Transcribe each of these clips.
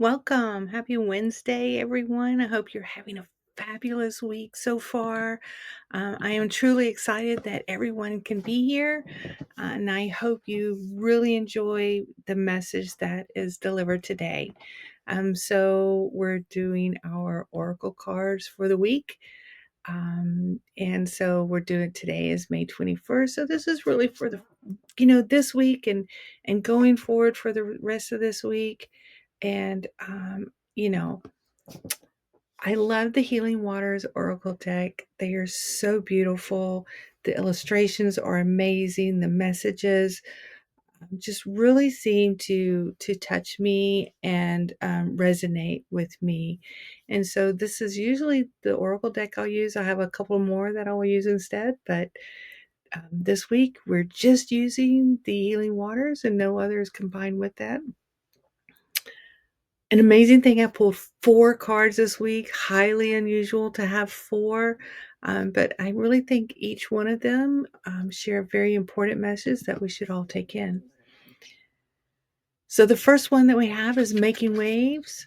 Welcome. Happy Wednesday, everyone. I hope you're having a fabulous week so far. I am truly excited that everyone can be here, and I hope you really enjoy the message that is delivered today. So, we're doing our Oracle cards for the week. And so we're doing today is May 21st. So this is really for this week and going forward for the rest of this week. And you know, I love the Healing Waters Oracle deck. They are so beautiful. The illustrations are amazing. The messages just really seem to touch me and resonate with me. And so this is usually the Oracle deck I'll use. I have a couple more that I will use instead, but this week we're just using the Healing Waters and no others combined with that. An amazing thing, I pulled 4 cards this week, highly unusual to have 4, but I really think each one of them share a very important message that we should all take in. So the first one that we have is Making Waves.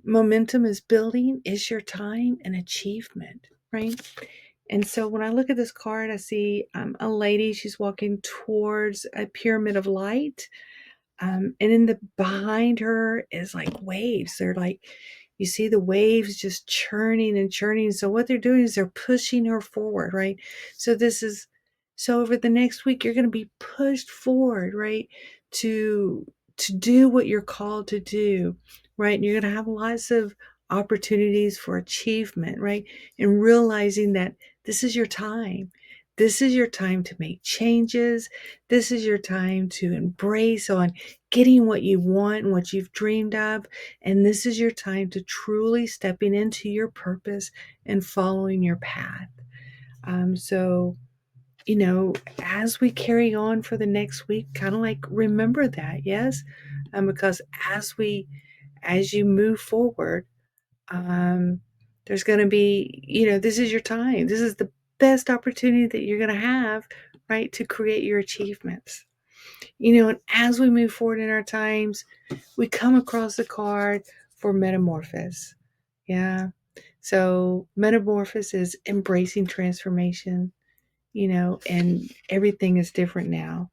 Momentum is building, is your time, and achievement, right? And so when I look at this card, I see a lady, she's walking towards a pyramid of light. And in the behind her is like waves. They're like, you see the waves just churning and churning. So what they're doing is they're pushing her forward, right? So so over the next week, you're going to be pushed forward, right? To to do what you're called to do, right? And you're going to have lots of opportunities for achievement, right? And realizing that this is your time. This is your time to make changes. This is your time to embrace on getting what you want and what you've dreamed of. And this is your time to truly stepping into your purpose and following your path. So, as we carry on for the next week, kind of like remember that, yes? Because as you move forward, um, there's going to be, this is your time. This is the best opportunity that you're going to have, right, to create your achievements. And as we move forward in our times, we come across the card for Metamorphosis. Yeah. So Metamorphosis is embracing transformation, and everything is different now.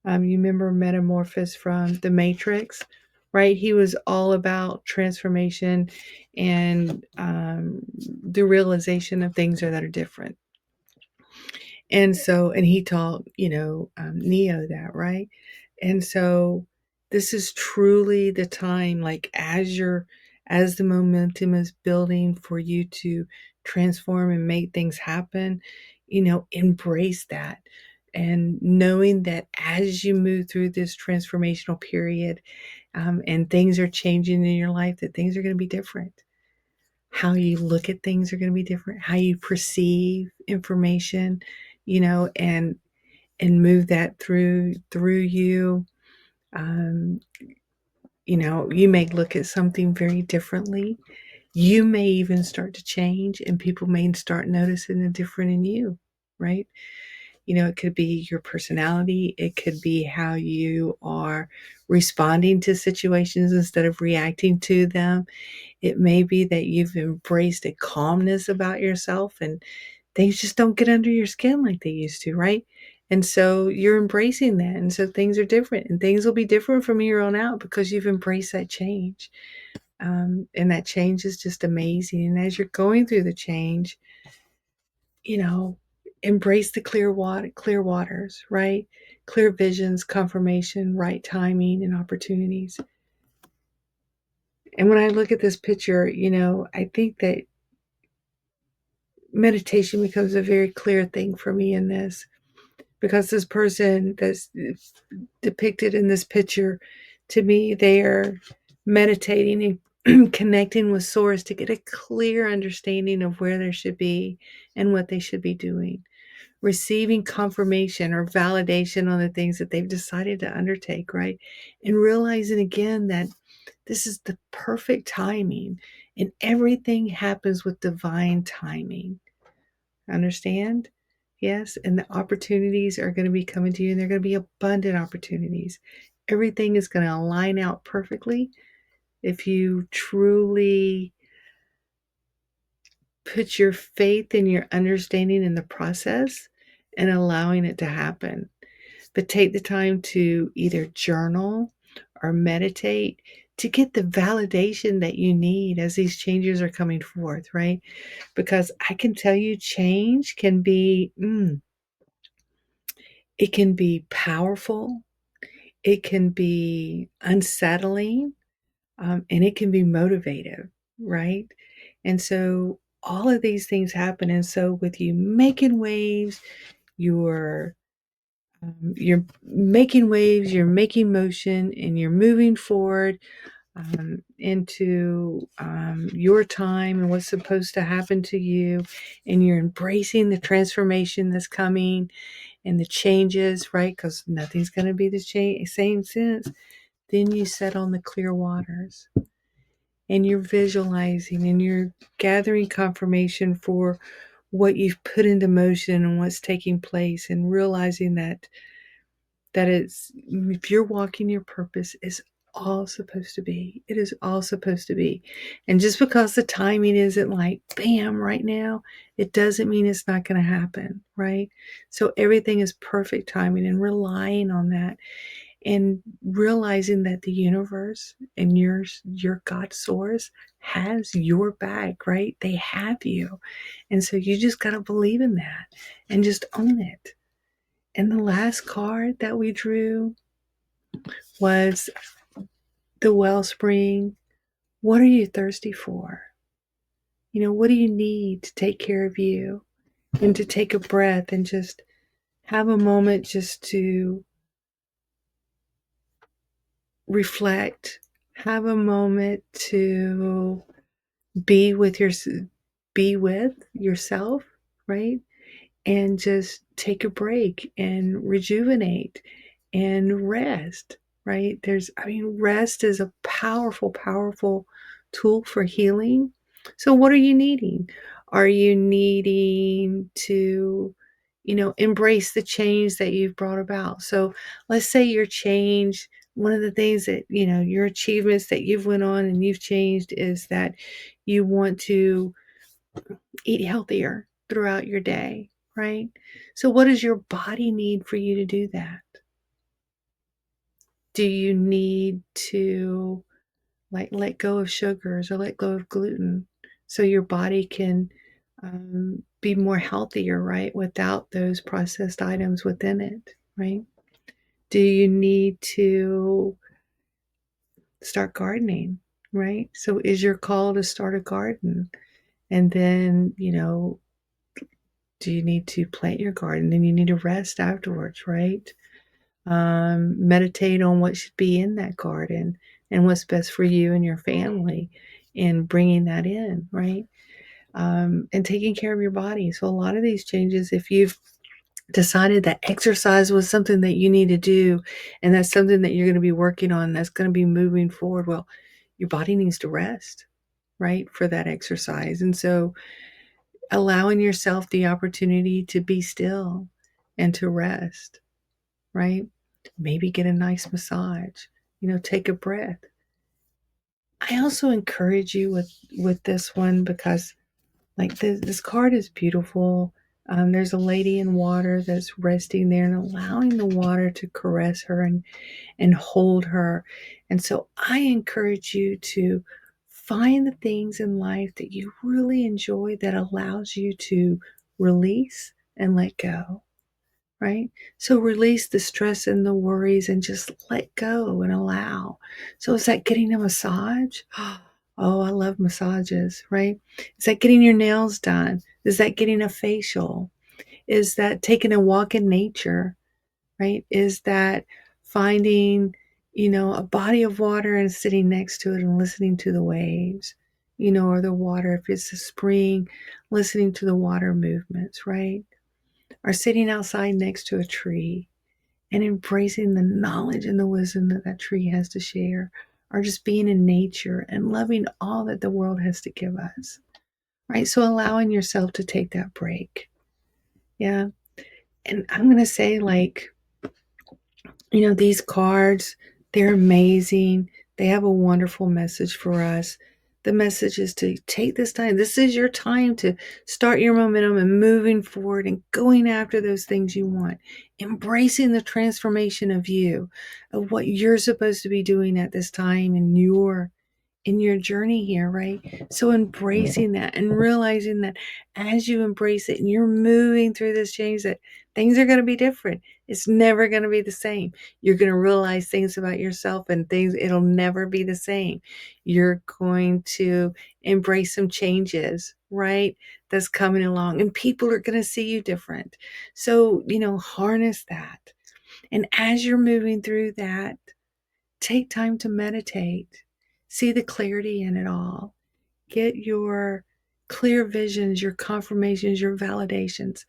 You remember Metamorphosis from The Matrix, right? He was all about transformation and the realization of things that are different. And he taught, Neo that, right? And so this is truly the time, like as the momentum is building for you to transform and make things happen, embrace that. And knowing that as you move through this transformational period, and things are changing in your life, that things are going to be different. How you look at things are going to be different. How you perceive information, and move that through you. Um, you may look at something very differently. You may even start to change, and people may start noticing the different in you, right? It could be your personality. It could be how you are responding to situations instead of reacting to them. It may be that you've embraced a calmness about yourself and things just don't get under your skin like they used to, right? And so you're embracing that. And so things are different and things will be different from here on out because you've embraced that change. And that change is just amazing. And as you're going through the change, you know, embrace the clear waters, right? Clear visions, confirmation, right timing, and opportunities. And when I look at this picture, I think that meditation becomes a very clear thing for me in this because this person that's depicted in this picture, to me, they are meditating and connecting with source to get a clear understanding of where they should be and what they should be doing, receiving confirmation or validation on the things that they've decided to undertake, right? And realizing again that this is the perfect timing and everything happens with divine timing. Understand? Yes. And the opportunities are going to be coming to you, and they're going to be abundant opportunities. Everything is going to align out perfectly if you truly put your faith and your understanding in the process and allowing it to happen. But take the time to either journal or meditate to get the validation that you need as these changes are coming forth, right? Because I can tell you change can be, it can be powerful, it can be unsettling, and it can be motivative, right? And so all of these things happen. And so with you making waves, you're you're making waves, you're making motion, and you're moving forward into your time and what's supposed to happen to you, and you're embracing the transformation that's coming and the changes, right? Because nothing's going to be the same since. Then you set on the clear waters and you're visualizing and you're gathering confirmation for what you've put into motion and what's taking place, and realizing that it's, if you're walking your purpose, is all supposed to be. It is all supposed to be. And just because the timing isn't like bam right now, it doesn't mean it's not going to happen, right? So everything is perfect timing, and relying on that, and realizing that the universe and your God source has your back, right? They have you. And so you just got to believe in that and just own it. And the last card that we drew was the wellspring. What are you thirsty for? What do you need to take care of you? And to take a breath and just have a moment just to reflect, have a moment to be with your be with yourself, right? And just take a break and rejuvenate and rest, right? Rest is a powerful, powerful tool for healing. So, what are you needing? Are you needing to, embrace the change that you've brought about? So, let's say your change, one of the things that, your achievements that you've went on and you've changed is that you want to eat healthier throughout your day, right? So, what does your body need for you to do that? Do you need to like let go of sugars or let go of gluten so your body can be more healthier, right? Without those processed items within it, right? Do you need to start gardening, right? So, is your call to start a garden? And then, do you need to plant your garden and you need to rest afterwards, right? Meditate on what should be in that garden and what's best for you and your family, and bringing that in, right? And taking care of your body. So, a lot of these changes, if you've decided that exercise was something that you need to do, and that's something that you're going to be working on, that's going to be moving forward, well, your body needs to rest, right, for that exercise. And so, allowing yourself the opportunity to be still and to rest, right? Maybe get a nice massage, take a breath. I also encourage you with this one because like this card is beautiful. There's a lady in water that's resting there and allowing the water to caress her and hold her. And so I encourage you to find the things in life that you really enjoy that allows you to release and let go, right? So release the stress and the worries and just let go and allow. So is that getting a massage? Oh, I love massages, right? Is that getting your nails done? Is that getting a facial? Is that taking a walk in nature, right? Is that finding, a body of water and sitting next to it and listening to the waves, or the water, if it's a spring, listening to the water movements, right? Or sitting outside next to a tree and embracing the knowledge and the wisdom that that tree has to share, or just being in nature and loving all that the world has to give us, right? So allowing yourself to take that break. Yeah. And I'm going to say, like, these cards, they're amazing. They have a wonderful message for us. The message is to take this time. This is your time to start your momentum and moving forward and going after those things you want, embracing the transformation of you, of what you're supposed to be doing at this time in your journey here, right? So embracing that and realizing that as you embrace it and you're moving through this change, that things are going to be different. It's never going to be the same. You're going to realize things about yourself and things, it'll never be the same. You're going to embrace some changes, right? That's coming along, and people are going to see you different. So, harness that. And as you're moving through that, take time to meditate. See the clarity in it all. Get your clear visions, your confirmations, your validations.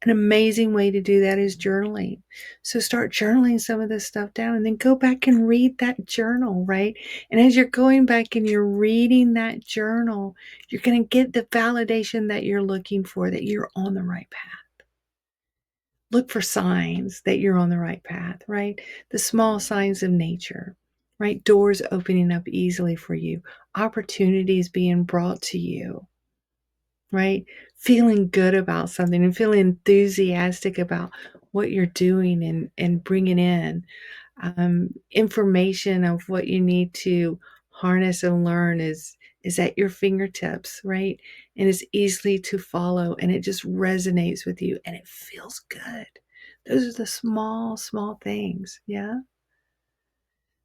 An amazing way to do that is journaling. So start journaling some of this stuff down and then go back and read that journal, right? And as you're going back and you're reading that journal, you're going to get the validation that you're looking for, that you're on the right path. Look for signs that you're on the right path, right? The small signs of nature, right? Doors opening up easily for you, opportunities being brought to you, right? Feeling good about something and feeling enthusiastic about what you're doing and bringing in information of what you need to harness and learn is at your fingertips, right? And it's easily to follow, and it just resonates with you and it feels good. Those are the small things. Yeah.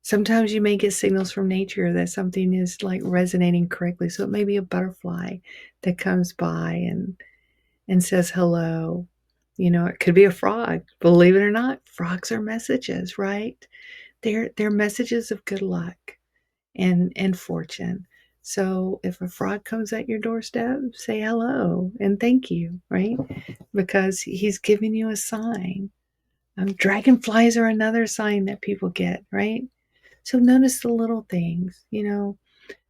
Sometimes you may get signals from nature that something is like resonating correctly. So it may be a butterfly that comes by and says hello. It could be a frog. Believe it or not, frogs are messages, right? They're messages of good luck and fortune. So if a frog comes at your doorstep, say hello and thank you, right? Because he's giving you a sign. Dragonflies are another sign that people get, right? So notice the little things.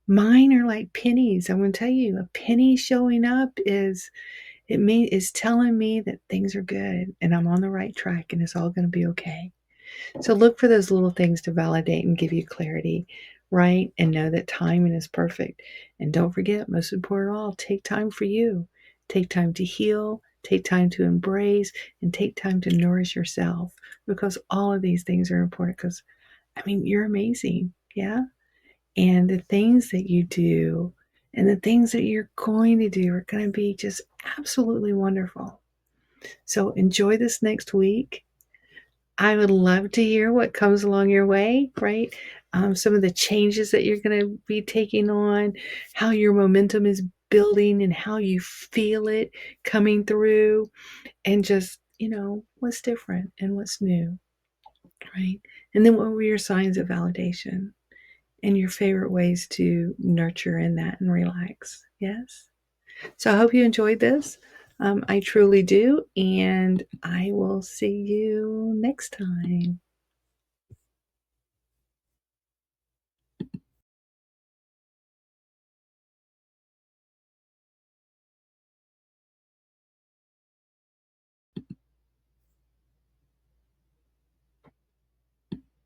Mine are like pennies. I'm going to tell you, a penny showing up is telling me that things are good and I'm on the right track and it's all going to be okay. So look for those little things to validate and give you clarity, right? And know that timing is perfect. And don't forget, most important of all, take time for you. Take time to heal, take time to embrace, and take time to nourish yourself, because all of these things are important because, you're amazing. Yeah. And the things that you do and the things that you're going to do are going to be just absolutely wonderful. So enjoy this next week. I would love to hear what comes along your way, right? Some of the changes that you're going to be taking on, how your momentum is building and how you feel it coming through, and just, what's different and what's new, right? And then what were your signs of validation and your favorite ways to nurture in that and relax? Yes. So I hope you enjoyed this. I truly do. And I will see you next time.